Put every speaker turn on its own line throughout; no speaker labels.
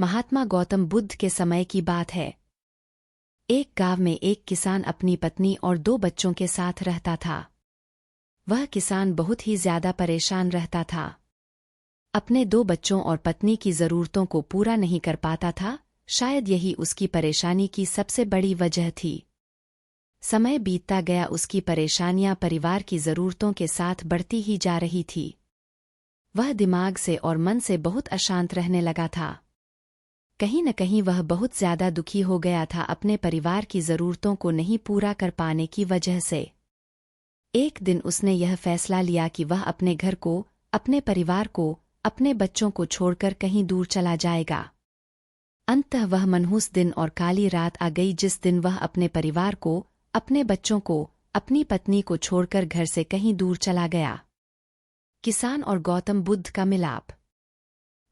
महात्मा गौतम बुद्ध के समय की बात है। एक गांव में एक किसान अपनी पत्नी और 2 बच्चों के साथ रहता था। वह किसान बहुत ही ज्यादा परेशान रहता था। अपने 2 बच्चों और पत्नी की जरूरतों को पूरा नहीं कर पाता था। शायद यही उसकी परेशानी की सबसे बड़ी वजह थी। समय बीतता गया, उसकी परेशानियां परिवार की जरूरतों के साथ बढ़ती ही जा रही थी। वह दिमाग से और मन से बहुत अशांत रहने लगा था। कहीं न कहीं वह बहुत ज्यादा दुखी हो गया था अपने परिवार की जरूरतों को नहीं पूरा कर पाने की वजह से। एक दिन उसने यह फैसला लिया कि वह अपने घर को, अपने परिवार को, अपने बच्चों को छोड़कर कहीं दूर चला जाएगा। अंततः वह मनहूस दिन और काली रात आ गई जिस दिन वह अपने परिवार को, अपने बच्चों को, अपनी पत्नी को छोड़कर घर से कहीं दूर चला गया। किसान और गौतम बुद्ध का मिलाप।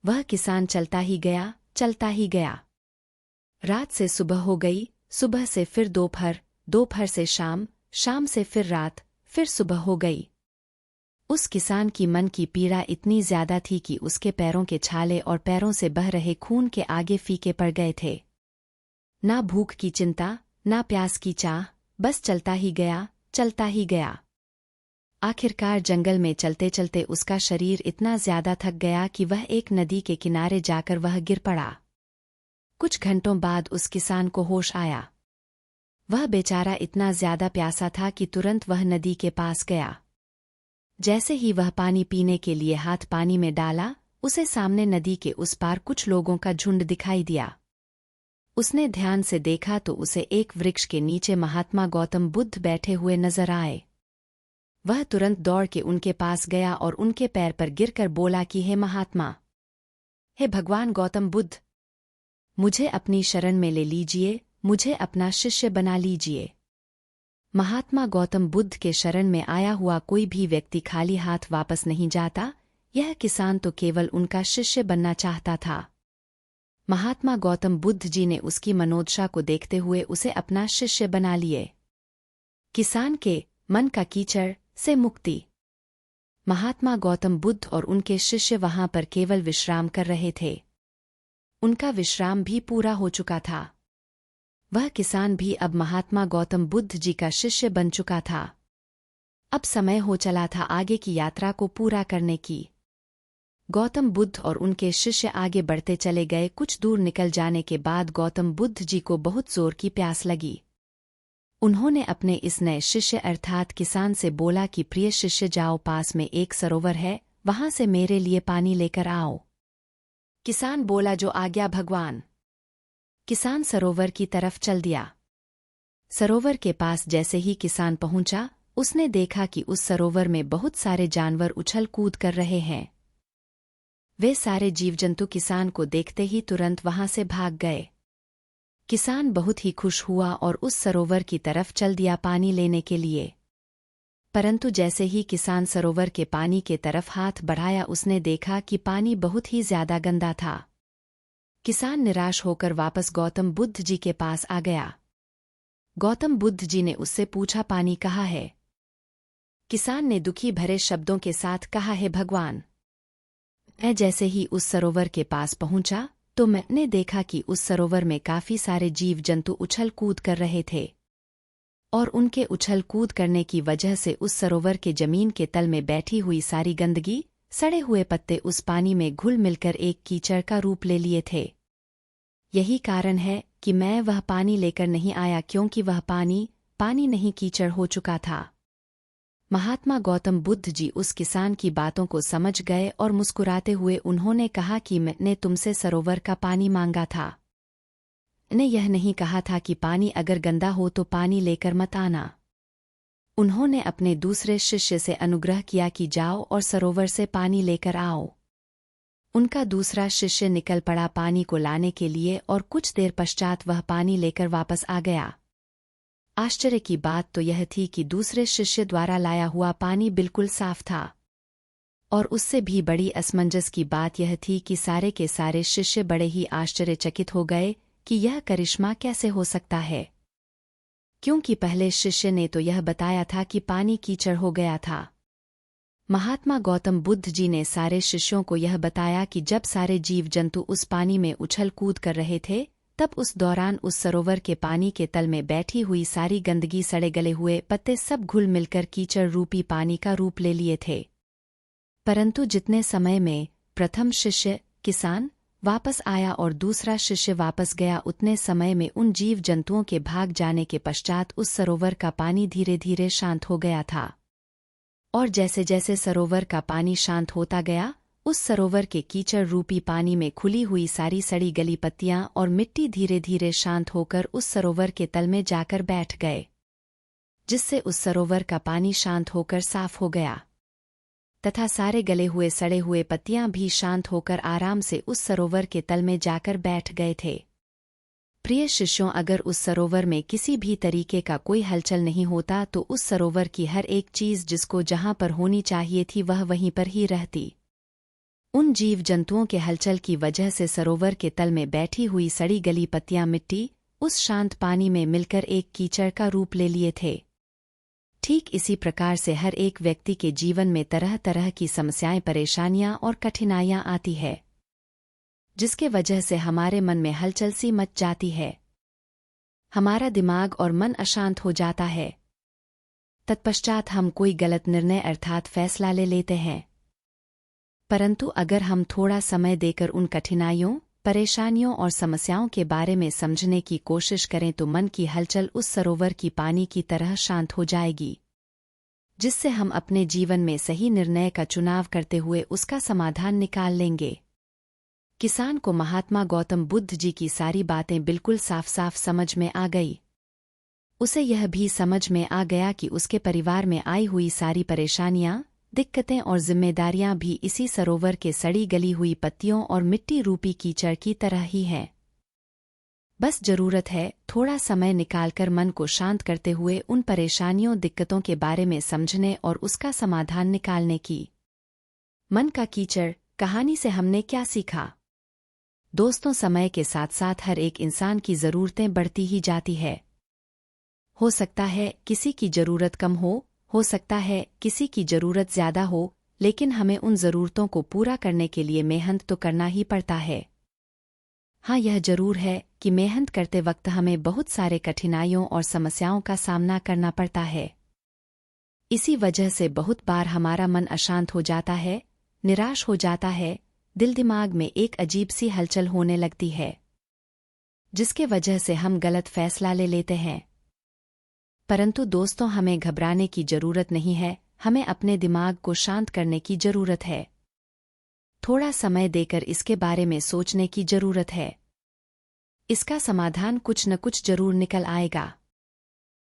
वह किसान चलता ही गया, चलता ही गया। रात से सुबह हो गई, सुबह से फिर दोपहर, दोपहर से शाम, शाम से फिर रात, फिर सुबह हो गई। उस किसान की मन की पीड़ा इतनी ज्यादा थी कि उसके पैरों के छाले और पैरों से बह रहे खून के आगे फीके पड़ गए थे। ना भूख की चिंता, ना प्यास की चाह, बस चलता ही गया, चलता ही गया। आखिरकार जंगल में चलते चलते उसका शरीर इतना ज्यादा थक गया कि वह एक नदी के किनारे जाकर वह गिर पड़ा। कुछ घंटों बाद उस किसान को होश आया। वह बेचारा इतना ज्यादा प्यासा था कि तुरंत वह नदी के पास गया। जैसे ही वह पानी पीने के लिए हाथ पानी में डाला, उसे सामने नदी के उस पार कुछ लोगों का झुंड दिखाई दिया। उसने ध्यान से देखा तो उसे एक वृक्ष के नीचे महात्मा गौतम बुद्ध बैठे हुए नजर आए। वह तुरंत दौड़ के उनके पास गया और उनके पैर पर गिरकर बोला कि हे महात्मा, हे भगवान गौतम बुद्ध, मुझे अपनी शरण में ले लीजिए, मुझे अपना शिष्य बना लीजिए। महात्मा गौतम बुद्ध के शरण में आया हुआ कोई भी व्यक्ति खाली हाथ वापस नहीं जाता। यह किसान तो केवल उनका शिष्य बनना चाहता था। महात्मा गौतम बुद्ध जी ने उसकी मनोदशा को देखते हुए उसे अपना शिष्य बना लिए। किसान के मन का कीचड़ से मुक्ति। महात्मा गौतम बुद्ध और उनके शिष्य वहां पर केवल विश्राम कर रहे थे। उनका विश्राम भी पूरा हो चुका था। वह किसान भी अब महात्मा गौतम बुद्ध जी का शिष्य बन चुका था। अब समय हो चला था आगे की यात्रा को पूरा करने की। गौतम बुद्ध और उनके शिष्य आगे बढ़ते चले गए। कुछ दूर निकल जाने के बाद गौतम बुद्ध जी को बहुत जोर की प्यास लगी। उन्होंने अपने इस नए शिष्य अर्थात किसान से बोला कि प्रिय शिष्य, जाओ, पास में एक सरोवर है, वहां से मेरे लिए पानी लेकर आओ। किसान बोला, जो आज्ञा भगवान। किसान सरोवर की तरफ चल दिया। सरोवर के पास जैसे ही किसान पहुंचा, उसने देखा कि उस सरोवर में बहुत सारे जानवर उछल कूद कर रहे हैं। वे सारे जीव जंतु किसान को देखते ही तुरंत वहां से भाग गए। किसान बहुत ही खुश हुआ और उस सरोवर की तरफ चल दिया पानी लेने के लिए। परंतु जैसे ही किसान सरोवर के पानी के तरफ हाथ बढ़ाया, उसने देखा कि पानी बहुत ही ज्यादा गंदा था। किसान निराश होकर वापस गौतम बुद्ध जी के पास आ गया। गौतम बुद्ध जी ने उससे पूछा, पानी कहाँ है? किसान ने दुखी भरे शब्दों के साथ कहा, है भगवान, मैं जैसे ही उस सरोवर के पास पहुंचा तो मैंने देखा कि उस सरोवर में काफी सारे जीव जंतु उछल कूद कर रहे थे और उनके उछल कूद करने की वजह से उस सरोवर के जमीन के तल में बैठी हुई सारी गंदगी, सड़े हुए पत्ते उस पानी में घुल मिलकर एक कीचड़ का रूप ले लिए थे। यही कारण है कि मैं वह पानी लेकर नहीं आया, क्योंकि वह पानी नहीं कीचड़ हो चुका था। महात्मा गौतम बुद्ध जी उस किसान की बातों को समझ गए और मुस्कुराते हुए उन्होंने कहा कि मैंने तुमसे सरोवर का पानी मांगा था। मैंने यह नहीं कहा था कि पानी अगर गंदा हो तो पानी लेकर मत आना। उन्होंने अपने दूसरे शिष्य से अनुग्रह किया कि जाओ और सरोवर से पानी लेकर आओ। उनका दूसरा शिष्य निकल पड़ा पानी को लाने के लिए और कुछ देर पश्चात वह पानी लेकर वापस आ गया। आश्चर्य की बात तो यह थी कि दूसरे शिष्य द्वारा लाया हुआ पानी बिल्कुल साफ था। और उससे भी बड़ी असमंजस की बात यह थी कि सारे के सारे शिष्य बड़े ही आश्चर्यचकित हो गए कि यह करिश्मा कैसे हो सकता है, क्योंकि पहले शिष्य ने तो यह बताया था कि पानी कीचड़ हो गया था। महात्मा गौतम बुद्ध जी ने सारे शिष्यों को यह बताया कि जब सारे जीव जंतु उस पानी में उछल कूद कर रहे थे, तब उस दौरान उस सरोवर के पानी के तल में बैठी हुई सारी गंदगी, सड़े गले हुए पत्ते सब घुल मिलकर कीचड़ रूपी पानी का रूप ले लिए थे। परंतु जितने समय में प्रथम शिष्य किसान वापस आया और दूसरा शिष्य वापस गया, उतने समय में उन जीव जंतुओं के भाग जाने के पश्चात उस सरोवर का पानी धीरे धीरे शांत हो गया था। और जैसे जैसे सरोवर का पानी शांत होता गया, उस सरोवर के कीचड़ रूपी पानी में खुली हुई सारी सड़ी गली पत्तियां और मिट्टी धीरे धीरे शांत होकर उस सरोवर के तल में जाकर बैठ गए, जिससे उस सरोवर का पानी शांत होकर साफ हो गया तथा सारे गले हुए सड़े हुए पत्तियां भी शांत होकर आराम से उस सरोवर के तल में जाकर बैठ गए थे। प्रिय शिष्यों, अगर उस सरोवर में किसी भी तरीके का कोई हलचल नहीं होता तो उस सरोवर की हर एक चीज जिसको जहां पर होनी चाहिए थी वह वहीं पर ही रहती। उन जीव जंतुओं के हलचल की वजह से सरोवर के तल में बैठी हुई सड़ी गली पत्तियां मिट्टी उस शांत पानी में मिलकर एक कीचड़ का रूप ले लिए थे। ठीक इसी प्रकार से हर एक व्यक्ति के जीवन में तरह तरह की समस्याएं, परेशानियां और कठिनाइयां आती है, जिसके वजह से हमारे मन में हलचल सी मच जाती है, हमारा दिमाग और मन अशांत हो जाता है। तत्पश्चात हम कोई गलत निर्णय अर्थात फैसला ले लेते हैं। परंतु अगर हम थोड़ा समय देकर उन कठिनाइयों, परेशानियों और समस्याओं के बारे में समझने की कोशिश करें तो मन की हलचल उस सरोवर की पानी की तरह शांत हो जाएगी, जिससे हम अपने जीवन में सही निर्णय का चुनाव करते हुए उसका समाधान निकाल लेंगे। किसान को महात्मा गौतम बुद्ध जी की सारी बातें बिल्कुल साफ साफ समझ में आ गई। उसे यह भी समझ में आ गया कि उसके परिवार में आई हुई सारी परेशानियां, दिक्कतें और जिम्मेदारियां भी इसी सरोवर के सड़ी गली हुई पत्तियों और मिट्टी रूपी कीचड़ की तरह ही हैं। बस जरूरत है थोड़ा समय निकालकर मन को शांत करते हुए उन परेशानियों, दिक्कतों के बारे में समझने और उसका समाधान निकालने की। मन का कीचड़ कहानी से हमने क्या सीखा? दोस्तों, समय के साथ साथ हर एक इंसान की जरूरतें बढ़ती ही जाती है। हो सकता है किसी की जरूरत कम हो सकता है किसी की जरूरत ज्यादा हो, लेकिन हमें उन जरूरतों को पूरा करने के लिए मेहनत तो करना ही पड़ता है। हाँ, यह जरूर है कि मेहनत करते वक्त हमें बहुत सारे कठिनाइयों और समस्याओं का सामना करना पड़ता है। इसी वजह से बहुत बार हमारा मन अशांत हो जाता है, निराश हो जाता है, दिल दिमाग में एक अजीब सी हलचल होने लगती है, जिसके वजह से हम गलत फैसला ले लेते हैं। परंतु दोस्तों, हमें घबराने की जरूरत नहीं है, हमें अपने दिमाग को शांत करने की जरूरत है। थोड़ा समय देकर इसके बारे में सोचने की जरूरत है। इसका समाधान कुछ न कुछ जरूर निकल आएगा।